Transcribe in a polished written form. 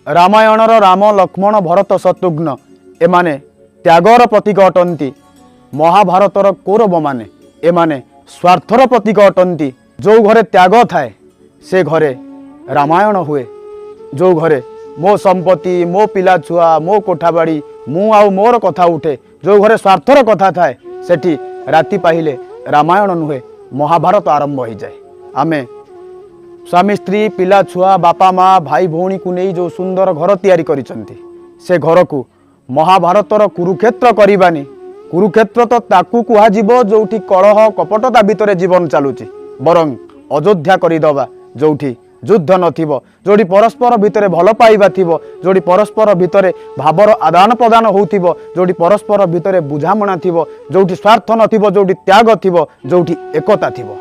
रामायणर राम लक्ष्मण भरत शत्रुघ्न एमाने त्यागर प्रतीक अटंती। महाभारतर कौरव माने एमाने स्वार्थर प्रतीक अटंती। जो घरे त्याग थाए से घरे रामायण हुए। जो घरे मो संपत्ति मो पिला छुआ मो कोठाबाड़ी मु आउ मोर कथा उठे, जो घरे स्वार्थर कथा थाए सेठी राति पाहिले रामायण नुहे महाभारत आरंभ हो जाए। आमे स्वामी स्त्री पिला छुआ बापा माँ भाई भौणी को नहीं जो सुंदर घर तैयारी करिसंती, से घर को महाभारतर कुरुक्षेत्र करबानी। कुरुक्षेत्र तो ताकू कुहाजिबो जोठी कलह कपटता भितर जीवन चलुची, बरं अयोध्या करदबा जोठी युद्ध नथिबो, जोठी परस्पर भितर भल पाइबा थिबो, जोठी परस्पर भितर भावर आदान प्रदान होउथिबो, जोठी परस्पर भितर बुझामणा थिबो, जोठी स्वार्थ नथिबो, जोठी त्याग थिबो, जोठी एकता थिबो।